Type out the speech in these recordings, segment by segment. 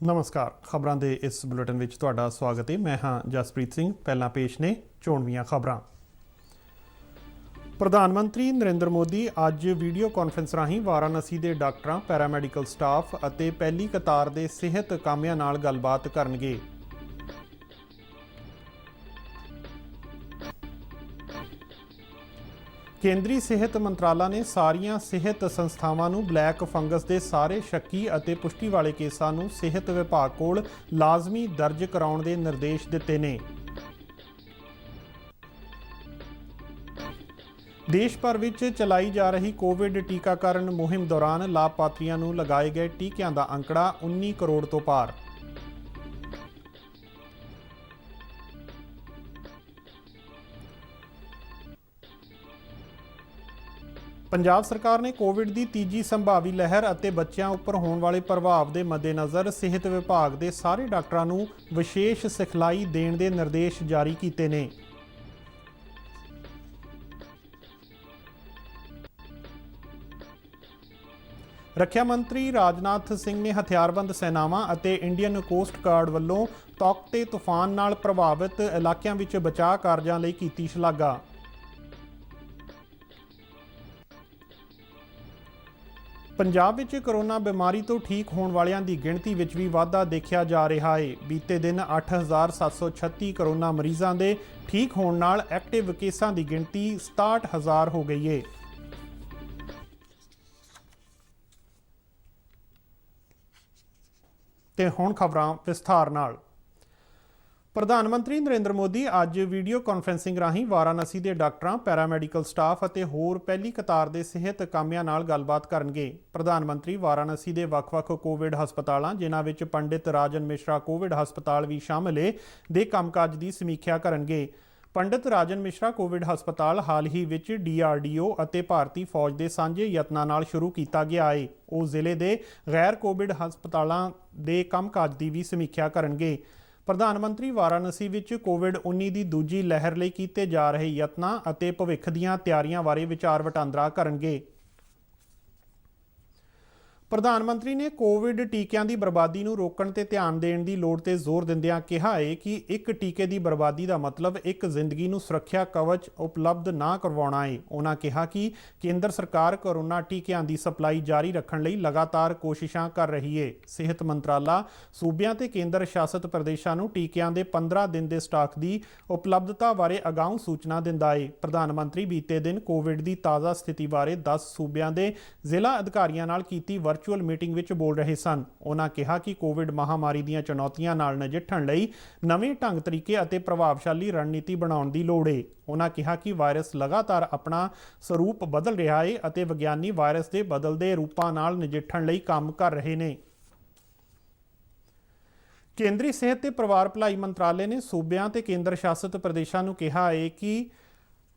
नमस्कार। खबरों के इस बुलेटिन में तुहाडा स्वागत है। मैं हाँ जसप्रीत सिंह। पहला पेश ने चोणवीआं खबरां। प्रधानमंत्री नरेंद्र मोदी अज वीडियो कॉन्फ्रेंस राही वाराणसी के डॉक्टरों, पैरामैडिकल स्टाफ और पहली कतार के सेहत कामियां नाल गलबात करनगे। केंद्रीय सेहत मंत्राला ने सारिया सेहत संस्थावां नूं ब्लैक फंगस के सारे शक्की और पुष्टि वाले केसां नूं सेहत विभाग कोल लाजमी दर्ज कराउण दे निर्देश दिते ने। देश भर विच चलाई जा रही कोविड टीकाकरण मुहिम दौरान लाभपात्रियों नूं लगाए गए टीकिਆਂ ਦਾ अंकड़ा 19 करोड़ तो पार। पंजाब सरकार ने कोविड की तीजी संभावी लहर और बच्चों उपर होने वाले प्रभाव के मद्देनज़र सेहत विभाग के सारे डॉक्टरों नूं विशेष सिखलाई देने के निर्देश जारी किए ने। रक्षा मंत्री राजनाथ सिंह ने हथियारबंद सेनावां और इंडियन कोस्ट गार्ड वालों तौकते तूफान नाल प्रभावित इलाकों में बचाव कार्यों लई कीती शलाघा। पंजाब विच कोरोना बीमारी तो ठीक होने वालियां दी गिणती विच भी वाधा देखा जा रहा है। बीते दिन 8,736 कोरोना मरीजों के ठीक होने नाल एक्टिव केसां की गिणती 67,000 हो गई है। ते हुण खबरां विस्तार नाल। प्रधानमंत्री नरेंद्र मोदी अज वीडियो कॉन्फ्रेंसिंग राही वाराणसी के डॉक्टरों, पैरामैडिकल स्टाफ और होर पहली कतार के सेहत कामियां नाल गलबात करनगे। प्रधानमंत्री वाराणसी के ਵੱਖ-ਵੱਖ कोविड हस्पतालों, जिन्हां विच पंडित राजन मिश्रा कोविड हस्पताल भी शामिल है, दे कामकाज की समीक्षा करनगे। पंडित राजन मिश्रा कोविड हस्पताल हाल ही विच DRDO और भारतीय फौज के सांझे यत्नां नाल शुरू किया गया है। वो जिले के गैर कोविड हस्पतालों के कामकाज की भी समीक्षा करनगे। प्रधानमंत्री वाराणसी विच कोविड-19 की दूजी लहर लई कीते जा रहे यत्नां और भविख दीआं तैयारियां बारे विचार वटांदरा करनगे। प्रधानमंत्री ने कोविड टीकिਆਂ की बर्बादी ਨੂੰ रोकण ते ध्यान देने की लोड़ ते जोर दिंदिआं कहा है कि एक टीके की बर्बादी का मतलब एक जिंदगी ਨੂੰ सुरक्षा कवच उपलब्ध ना करवाउणा है। उन्होंने कहा कि केंद्र सरकार कोरोना टीकिਆਂ की सप्लाई जारी रखने लई लगातार कोशिशां कर रही है। सेहत मंत्राला सूबिਆਂ ते केंद्र शासित प्रदेशों ਨੂੰ टीकिਆਂ के 15 दिन के स्टाक की उपलब्धता बारे अगाऊं सूचना दिंदा है। प्रधानमंत्री बीते दिन कोविड की ताज़ा स्थिति बारे 10 सूबिਆਂ के जिला अधिकारियों नाल कीती वर्चुअल मीटिंग विच बोल रहे सन। उन्होंने कहा कि कोविड महामारी दीआं चुनौतियां नाल नजिठण लई नवे ढंग तरीके और प्रभावशाली रणनीति बनाउण दी लोड़ है। उन्होंने कहा कि वायरस लगातार अपना स्वरूप बदल रहा है और विज्ञानी वायरस के बदलते रूपों नाल नजिठण लई काम कर रहे हैं। केंद्रीय सेहत ते परिवार भलाई मंत्रालय ने सूबिਆਂ ते केंद्र शासित प्रदेशों को कहा है कि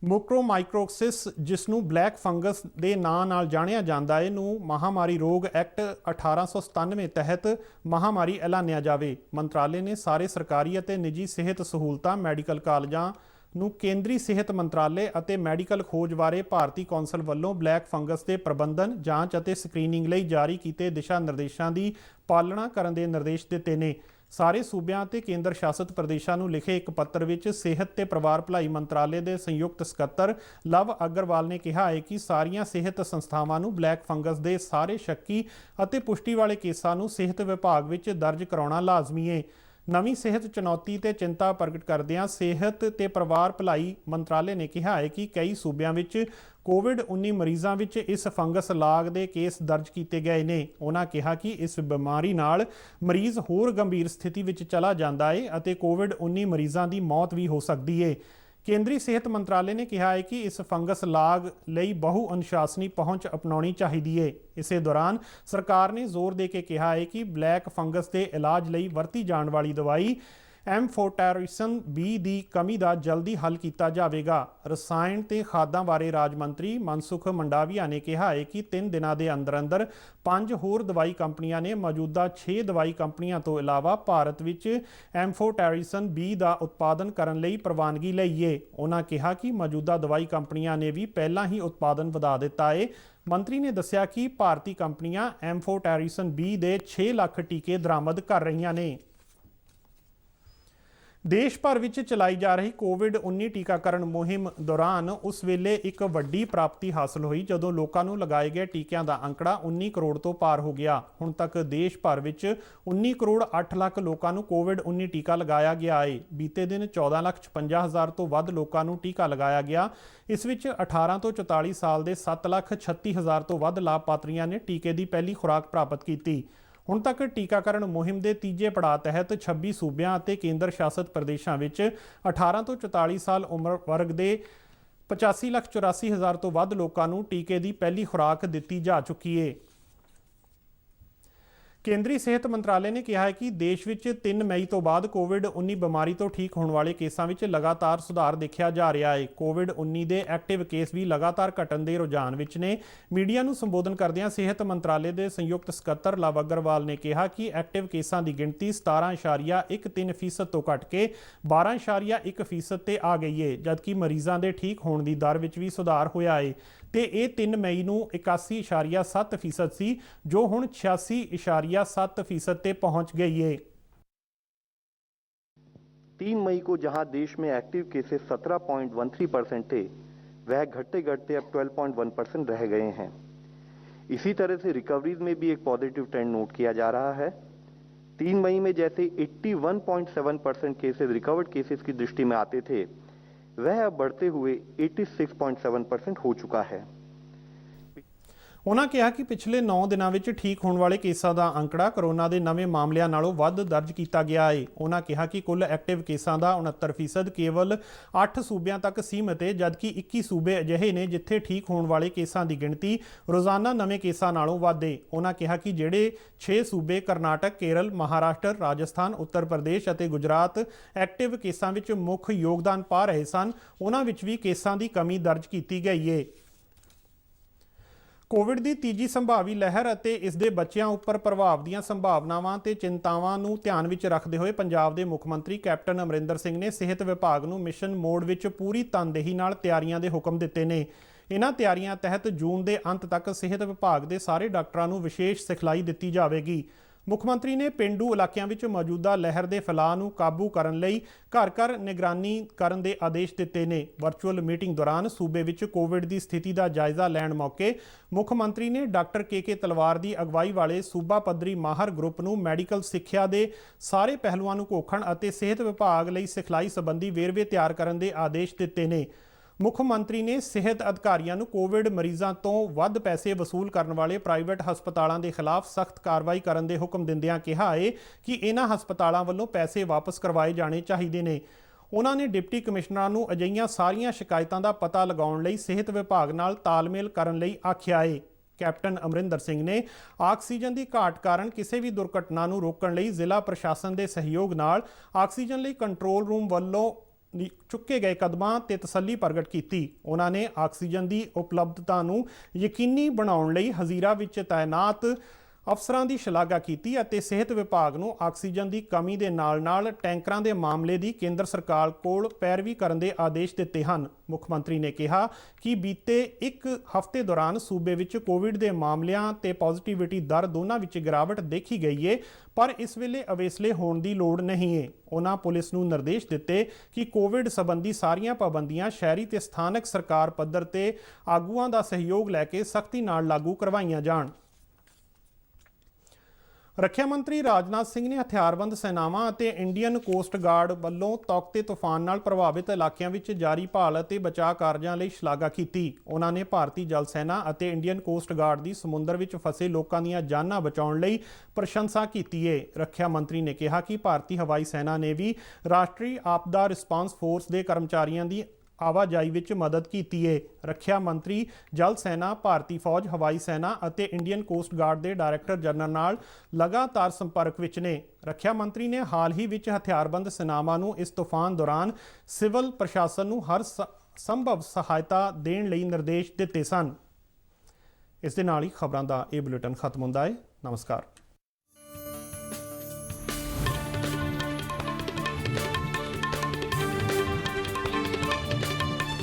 मुकोरमाइकोसिस, जिसनों ब्लैक फंगस के नां नाल जानिया जाता है, नूं महामारी रोग एक्ट 1897 तहत महामारी ऐलानिया जाए। मंत्रालय ने सारे सरकारी और निजी सेहत सहूलतां, मैडिकल कालजां ਨੂੰ केंद्रीय सेहत मंत्रालय और मैडिकल खोज बारे भारतीय कौंसल वालों ब्लैक फंगस के प्रबंधन, जांच और स्क्रीनिंग लई जारी किए दिशा निर्देशों की पालना करने के निर्देश दिते ने। सारे सूबिਆਂ ਤੇ केंद्र शासित प्रदेशों ਨੂੰ लिखे एक पत्र ਵਿੱਚ सेहत ਤੇ परिवार भलाई मंत्रालय के संयुक्त ਸਕੱਤਰ लव अग्रवाल ने कहा है कि सारिया सेहत संस्थावां ਨੂੰ ब्लैक फंगस के सारे शक्की और पुष्टि वाले केसां ਨੂੰ सेहत विभाग ਵਿੱਚ दर्ज कराउणा लाजमी है। नवीं सेहत चुनौती ते चिंता प्रगट करदिआं सेहत ते परिवार भलाई मंत्रालय ने कहा है कि कई सूबिਆਂ ਵਿੱਚ कोविड-19 मरीजों ਵਿੱਚ इस फंगस लाग के केस दर्ज किए गए हैं। उन्होंने कहा कि इस बीमारी नाल मरीज होर गंभीर स्थिति ਵਿੱਚ चला जाता है और कोविड-19 मरीजों की मौत भी हो सकती है। केंद्रीय सेहत मंत्रालय ने कहा है कि इस फंगस लाग लई बहु अनुशासनी पहुँच अपनानी चाहिए है। इसे दौरान सरकार ने जोर दे के कहा है कि ब्लैक फंगस के इलाज लई वरती जाने वाली दवाई एम्फोटेरिसन B की कमी का जल्दी हल किया जाएगा। रसायन ते खादां बारे राज मंत्री मनसुख मंडाविया ने कहा है कि 3 दिनों के अंदर अंदर 5 होर दवाई कंपनियां ने मौजूदा 6 दवाई कंपनियां तो इलावा भारत विच एम्फोटेरिसन B का उत्पादन करने लई प्रवानगी लई है। उन्होंने कहा कि मौजूदा दवाई कंपनियां ने भी पहला ही उत्पादन वधा दिता है। ਮੰਤਰੀ ਨੇ ਦੱਸਿਆ ਕਿ ਭਾਰਤੀ ਕੰਪਨੀਆਂ ਐਮਫੋਟੈਰੀਸਨ B ਦੇ 6 ਲੱਖ ਟੀਕੇ ਦਰਾਮਦ ਕਰ ਰਹੀਆਂ ਨੇ। ਦੇਸ਼ ਭਰ ਵਿੱਚ ਚਲਾਈ ਜਾ ਰਹੀ ਕੋਵਿਡ-19 ਟੀਕਾਕਰਨ ਮੁਹਿੰਮ ਦੌਰਾਨ ਉਸ ਵੇਲੇ ਇੱਕ ਵੱਡੀ ਪ੍ਰਾਪਤੀ ਹਾਸਲ ਹੋਈ ਜਦੋਂ ਲੋਕਾਂ ਨੂੰ ਲਗਾਏ ਗਏ ਟੀਕਿਆਂ ਦਾ ਅੰਕੜਾ 19 ਕਰੋੜ ਤੋਂ ਪਾਰ ਹੋ ਗਿਆ। ਹੁਣ ਤੱਕ ਦੇਸ਼ ਭਰ ਵਿੱਚ 19 ਕਰੋੜ 8 ਲੱਖ ਲੋਕਾਂ ਨੂੰ ਕੋਵਿਡ-19 ਟੀਕਾ ਲਗਾਇਆ ਗਿਆ ਹੈ। ਬੀਤੇ ਦਿਨ 14,56,000 ਤੋਂ ਵੱਧ ਲੋਕਾਂ ਨੂੰ ਟੀਕਾ ਲਗਾਇਆ ਗਿਆ। ਇਸ ਵਿੱਚ 18 ਤੋਂ 44 ਸਾਲ ਦੇ 7,36,000 ਤੋਂ ਵੱਧ ਲਾਭਪਾਤਰੀਆਂ ਨੇ ਟੀਕੇ ਦੀ ਪਹਿਲੀ ਖੁਰਾਕ ਪ੍ਰਾਪਤ ਕੀਤੀ। ਹੁਣ ਤੱਕ ਟੀਕਾਕਰਨ ਮੁਹਿੰਮ ਦੇ ਤੀਜੇ ਪੜਾਅ ਤਹਿਤ 26 ਸੂਬਿਆਂ ਅਤੇ ਕੇਂਦਰ ਸ਼ਾਸਤ ਪ੍ਰਦੇਸ਼ਾਂ ਵਿੱਚ 18 ਤੋਂ 44 ਸਾਲ ਉਮਰ ਵਰਗ ਦੇ 85,84,000 ਤੋਂ ਵੱਧ ਲੋਕਾਂ ਨੂੰ ਟੀਕੇ ਦੀ ਪਹਿਲੀ ਖੁਰਾਕ ਦਿੱਤੀ ਜਾ ਚੁੱਕੀ ਹੈ। ਕੇਂਦਰੀ ਸਿਹਤ ਮੰਤਰਾਲੇ ਨੇ ਕਿਹਾ ਹੈ ਕਿ ਦੇਸ਼ ਵਿੱਚ 3 ਮਈ ਤੋਂ ਬਾਅਦ ਕੋਵਿਡ-19 ਬਿਮਾਰੀ ਤੋਂ ਠੀਕ ਹੋਣ ਵਾਲੇ ਕੇਸਾਂ ਵਿੱਚ ਲਗਾਤਾਰ ਸੁਧਾਰ ਦੇਖਿਆ ਜਾ ਰਿਹਾ ਹੈ। ਕੋਵਿਡ-19 ਦੇ ਐਕਟਿਵ ਕੇਸ ਵੀ ਲਗਾਤਾਰ ਘਟਣ ਦੇ ਰੁਝਾਨ ਵਿੱਚ ਨੇ। ਮੀਡੀਆ ਨੂੰ ਸੰਬੋਧਨ ਕਰਦਿਆਂ ਸਿਹਤ ਮੰਤਰਾਲੇ ਦੇ ਸੰਯੁਕਤ ਸਕੱਤਰ ਲਵ ਅਗਰਵਾਲ ਨੇ ਕਿਹਾ ਕਿ ਐਕਟਿਵ ਕੇਸਾਂ ਦੀ ਗਿਣਤੀ 17.13% ਤੋਂ ਘਟ ਕੇ 12.1% ਤੇ ਆ ਗਈ ਹੈ, ਜਦਕਿ ਮਰੀਜ਼ਾਂ ਦੇ ਠੀਕ ਹੋਣ ਦੀ ਦਰ ਵਿੱਚ ਵੀ ਸੁਧਾਰ ਹੋਇਆ ਹੈ ਤੇ ਇਹ 3 ਮਈ ਨੂੰ 81.7% ਸੀ, ਜੋ ਹੁਣ 86.7% ਤੇ पहुंच गई है। 3 मई को जहां देश में एक्टिव केसेस 17.13% थे, वह घटते घटते अब 12.1% रह गए हैं। इसी तरह से रिकवरीज में भी एक पॉजिटिव ट्रेंड नोट किया जा रहा है। 3 मई में जैसे 81.7% केसेस रिकवर्ड केसेस की दृष्टि में आते थे, वह अब बढ़ते हुए 86.7% हो चुका है। ਉਹਨਾਂ ਕਿਹਾ ਕਿ ਪਿਛਲੇ 9 ਦਿਨਾਂ ਵਿੱਚ ਠੀਕ ਹੋਣ ਵਾਲੇ ਕੇਸਾਂ ਦਾ ਅੰਕੜਾ ਕਰੋਨਾ ਦੇ ਨਵੇਂ ਮਾਮਲਿਆਂ ਨਾਲੋਂ ਵੱਧ ਦਰਜ ਕੀਤਾ ਗਿਆ ਹੈ। ਉਹਨਾਂ ਕਿਹਾ ਕਿ ਕੁੱਲ ਐਕਟਿਵ ਕੇਸਾਂ ਦਾ 69% ਕੇਵਲ 8 ਸੂਬਿਆਂ ਤੱਕ ਸੀਮਿਤ ਹੈ, ਜਦਕਿ 21 ਸੂਬੇ ਅਜਿਹੇ ਨੇ ਜਿੱਥੇ ਠੀਕ ਹੋਣ ਵਾਲੇ ਕੇਸਾਂ ਦੀ ਗਿਣਤੀ ਰੋਜ਼ਾਨਾ ਨਵੇਂ ਕੇਸਾਂ ਨਾਲੋਂ ਵੱਧ ਹੈ। ਉਹਨਾਂ ਕਿਹਾ ਕਿ ਜਿਹੜੇ 6 ਸੂਬੇ ਕਰਨਾਟਕ, ਕੇਰਲ, ਮਹਾਰਾਸ਼ਟਰ, ਰਾਜਸਥਾਨ, ਉੱਤਰ ਪ੍ਰਦੇਸ਼ ਅਤੇ ਗੁਜਰਾਤ ਐਕਟਿਵ ਕੇਸਾਂ ਵਿੱਚ ਮੁੱਖ ਯੋਗਦਾਨ ਪਾ ਰਹੇ ਸਨ, ਉਹਨਾਂ ਵਿੱਚ ਵੀ ਕੇਸਾਂ ਦੀ ਕਮੀ ਦਰਜ ਕੀਤੀ ਗਈ ਹੈ। ਕੋਵਿਡ ਦੀ ਤੀਜੀ ਸੰਭਾਵੀ ਲਹਿਰ ਅਤੇ ਇਸ ਦੇ ਬੱਚਿਆਂ ਉੱਪਰ ਪ੍ਰਭਾਵ ਦੀਆਂ ਸੰਭਾਵਨਾਵਾਂ ਤੇ ਚਿੰਤਾਵਾਂ ਨੂੰ ਧਿਆਨ ਵਿੱਚ ਰੱਖਦੇ ਹੋਏ ਪੰਜਾਬ ਦੇ ਮੁੱਖ ਮੰਤਰੀ ਕੈਪਟਨ ਅਮਰਿੰਦਰ ਸਿੰਘ ਨੇ ਸਿਹਤ ਵਿਭਾਗ ਨੂੰ ਮਿਸ਼ਨ ਮੋਡ ਵਿੱਚ ਪੂਰੀ ਤਨਦੇਹੀ ਨਾਲ ਤਿਆਰੀਆਂ ਦੇ ਹੁਕਮ ਦਿੱਤੇ ਨੇ। ਇਹਨਾਂ ਤਿਆਰੀਆਂ ਤਹਿਤ ਜੂਨ ਦੇ ਅੰਤ ਤੱਕ ਸਿਹਤ ਵਿਭਾਗ ਦੇ ਸਾਰੇ ਡਾਕਟਰਾਂ ਨੂੰ ਵਿਸ਼ੇਸ਼ ਸਿਖਲਾਈ ਦਿੱਤੀ ਜਾਵੇਗੀ। ਮੁੱਖ ਮੰਤਰੀ ਨੇ ਪੇਂਡੂ ਇਲਾਕਿਆਂ ਵਿੱਚ ਮੌਜੂਦਾ ਲਹਿਰ ਦੇ ਫੈਲਾਅ ਨੂੰ ਕਾਬੂ ਕਰਨ ਲਈ ਘਰ-ਘਰ ਨਿਗਰਾਨੀ ਕਰਨ ਦੇ ਆਦੇਸ਼ ਦਿੱਤੇ ਨੇ। ਵਰਚੁਅਲ ਮੀਟਿੰਗ ਦੌਰਾਨ ਸੂਬੇ ਵਿੱਚ ਕੋਵਿਡ ਦੀ ਸਥਿਤੀ ਦਾ ਜਾਇਜ਼ਾ ਲੈਣ ਮੌਕੇ ਮੁੱਖ ਮੰਤਰੀ ਨੇ ਡਾਕਟਰ ਕੇ ਤਲਵਾਰ ਦੀ ਅਗਵਾਈ ਵਾਲੇ ਸੂਬਾ ਪੱਧਰੀ ਮਾਹਰ ਗਰੁੱਪ ਨੂੰ ਮੈਡੀਕਲ ਸਿੱਖਿਆ ਦੇ ਸਾਰੇ ਪਹਿਲੂਆਂ ਨੂੰ ਘੋਖਣ ਅਤੇ ਸਿਹਤ ਵਿਭਾਗ ਲਈ ਸਿਖਲਾਈ ਸੰਬੰਧੀ ਵੇਰਵੇ ਤਿਆਰ ਕਰਨ ਦੇ ਆਦੇਸ਼ ਦਿੱਤੇ ਨੇ। ਮੁੱਖ ਮੰਤਰੀ ਨੇ ਸਿਹਤ ਅਧਿਕਾਰੀਆਂ ਨੂੰ ਕੋਵਿਡ ਮਰੀਜ਼ਾਂ ਤੋਂ ਵੱਧ ਪੈਸੇ ਵਸੂਲ ਕਰਨ ਵਾਲੇ ਪ੍ਰਾਈਵੇਟ ਹਸਪਤਾਲਾਂ ਦੇ ਖਿਲਾਫ ਸਖਤ ਕਾਰਵਾਈ ਕਰਨ ਦੇ ਹੁਕਮ ਦਿੰਦਿਆਂ ਕਿਹਾ ਹੈ ਕਿ ਇਹਨਾਂ ਹਸਪਤਾਲਾਂ ਵੱਲੋਂ ਪੈਸੇ ਵਾਪਸ ਕਰਵਾਏ ਜਾਣੇ ਚਾਹੀਦੇ ਨੇ। ਉਹਨਾਂ ਨੇ ਡਿਪਟੀ ਕਮਿਸ਼ਨਰਾਂ ਨੂੰ ਅਜਿਹੀਆਂ ਸਾਰੀਆਂ ਸ਼ਿਕਾਇਤਾਂ ਦਾ ਪਤਾ ਲਗਾਉਣ ਲਈ ਸਿਹਤ ਵਿਭਾਗ ਨਾਲ ਤਾਲਮੇਲ ਕਰਨ ਲਈ ਆਖਿਆ ਹੈ। ਕੈਪਟਨ ਅਮਰਿੰਦਰ ਸਿੰਘ ਨੇ ਆਕਸੀਜਨ ਦੀ ਘਾਟ ਕਾਰਨ ਕਿਸੇ ਵੀ ਦੁਰਘਟਨਾ ਨੂੰ ਰੋਕਣ ਲਈ ਜ਼ਿਲ੍ਹਾ ਪ੍ਰਸ਼ਾਸਨ ਦੇ ਸਹਿਯੋਗ ਨਾਲ ਆਕਸੀਜਨ ਲਈ ਕੰਟਰੋਲ ਰੂਮ ਵੱਲੋਂ ਚੁੱਕੇ ਗਏ ਕਦਮਾਂ ਤੇ ਤਸੱਲੀ ਪ੍ਰਗਟ ਕੀਤੀ। ਉਹਨਾਂ ਨੇ ਆਕਸੀਜਨ ਦੀ ਉਪਲਬਧਤਾ ਨੂੰ ਯਕੀਨੀ ਬਣਾਉਣ ਲਈ ਹਜ਼ੀਰਾ ਵਿੱਚ ਤਾਇਨਾਤ ਅਫਸਰਾਂ ਦੀ ਸ਼ਲਾਘਾ ਕੀਤੀ ਅਤੇ ਸਿਹਤ ਵਿਭਾਗ ਨੂੰ ਆਕਸੀਜਨ ਦੀ ਕਮੀ ਦੇ ਨਾਲ-ਨਾਲ ਟੈਂਕਰਾਂ ਦੇ ਮਾਮਲੇ ਦੀ ਕੇਂਦਰ ਸਰਕਾਰ ਕੋਲ ਪੈਰਵੀ ਕਰਨ ਦੇ ਆਦੇਸ਼ ਦਿੱਤੇ ਹਨ। ਮੁੱਖ ਮੰਤਰੀ ਨੇ ਕਿਹਾ ਕਿ ਬੀਤੇ ਇੱਕ ਹਫ਼ਤੇ ਦੌਰਾਨ ਸੂਬੇ ਵਿੱਚ ਕੋਵਿਡ ਦੇ ਮਾਮਲਿਆਂ ਤੇ ਪੋਜ਼ਿਟਿਵਿਟੀ ਦਰ ਦੋਨਾਂ ਵਿੱਚ ਗਿਰਾਵਟ ਦੇਖੀ ਗਈ ਹੈ, ਪਰ ਇਸ ਵੇਲੇ ਅਵੇਸਲੇ ਹੋਣ ਦੀ ਲੋੜ ਨਹੀਂ ਹੈ। ਉਹਨਾਂ ਪੁਲਿਸ ਨੂੰ ਨਿਰਦੇਸ਼ ਦਿੱਤੇ ਕਿ ਕੋਵਿਡ ਸੰਬੰਧੀ ਸਾਰੀਆਂ ਪਾਬੰਦੀਆਂ ਸ਼ਹਿਰੀ ਤੇ ਸਥਾਨਕ ਸਰਕਾਰ ਪੱਧਰ ਤੇ ਆਗੂਆਂ ਦਾ ਸਹਿਯੋਗ ਲੈ ਕੇ ਸਖਤੀ ਨਾਲ ਲਾਗੂ ਕਰਵਾਈਆਂ ਜਾਣ। ਰੱਖਿਆ ਮੰਤਰੀ ਰਾਜਨਾਥ ਸਿੰਘ ਨੇ ਹਥਿਆਰਬੰਦ ਸੈਨਾਵਾਂ ਅਤੇ ਇੰਡੀਅਨ ਕੋਸਟ ਗਾਰਡ ਵੱਲੋਂ ਤੌਕਤੇ ਤੂਫਾਨ ਨਾਲ ਪ੍ਰਭਾਵਿਤ ਇਲਾਕਿਆਂ ਵਿੱਚ ਜਾਰੀ ਭਾਲ ਅਤੇ ਬਚਾਅ ਕਾਰਜਾਂ ਲਈ ਸ਼ਲਾਘਾ ਕੀਤੀ। ਉਹਨਾਂ ਨੇ ਭਾਰਤੀ ਜਲ ਸੈਨਾ ਅਤੇ ਇੰਡੀਅਨ ਕੋਸਟ ਗਾਰਡ ਦੀ ਸਮੁੰਦਰ ਵਿੱਚ ਫਸੇ ਲੋਕਾਂ ਦੀਆਂ ਜਾਨਾਂ ਬਚਾਉਣ ਲਈ ਪ੍ਰਸ਼ੰਸਾ ਕੀਤੀ ਹੈ। ਰੱਖਿਆ ਮੰਤਰੀ ਨੇ ਕਿਹਾ ਕਿ ਭਾਰਤੀ ਹਵਾਈ ਸੈਨਾ ਨੇ ਵੀ ਰਾਸ਼ਟਰੀ ਆਪਦਾ ਰਿਸਪਾਂਸ ਫੋਰਸ ਦੇ ਕਰਮਚਾਰੀਆਂ ਦੀ ਆਵਾਜਾਈ ਵਿੱਚ ਮਦਦ ਕੀਤੀ ਹੈ। ਰੱਖਿਆ ਮੰਤਰੀ ਜਲ ਸੈਨਾ, ਭਾਰਤੀ ਫੌਜ, ਹਵਾਈ ਸੈਨਾ ਅਤੇ ਇੰਡੀਅਨ ਕੋਸਟ ਗਾਰਡ ਦੇ ਡਾਇਰੈਕਟਰ ਜਨਰਲ ਨਾਲ ਲਗਾਤਾਰ ਸੰਪਰਕ ਵਿੱਚ ਨੇ। ਰੱਖਿਆ ਮੰਤਰੀ ਨੇ ਹਾਲ ਹੀ ਵਿੱਚ ਹਥਿਆਰਬੰਦ ਸੈਨਾਵਾਂ ਨੂੰ ਇਸ ਤੂਫਾਨ ਦੌਰਾਨ ਸਿਵਲ ਪ੍ਰਸ਼ਾਸਨ ਨੂੰ ਹਰ ਸੰਭਵ ਸਹਾਇਤਾ ਦੇਣ ਲਈ ਨਿਰਦੇਸ਼ ਦਿੱਤੇ ਸਨ। ਇਸ ਦੇ ਨਾਲ ਹੀ ਖਬਰਾਂ ਦਾ ਇਹ ਬੁਲੇਟਿਨ ਖਤਮ ਹੁੰਦਾ ਹੈ। ਨਮਸਕਾਰ।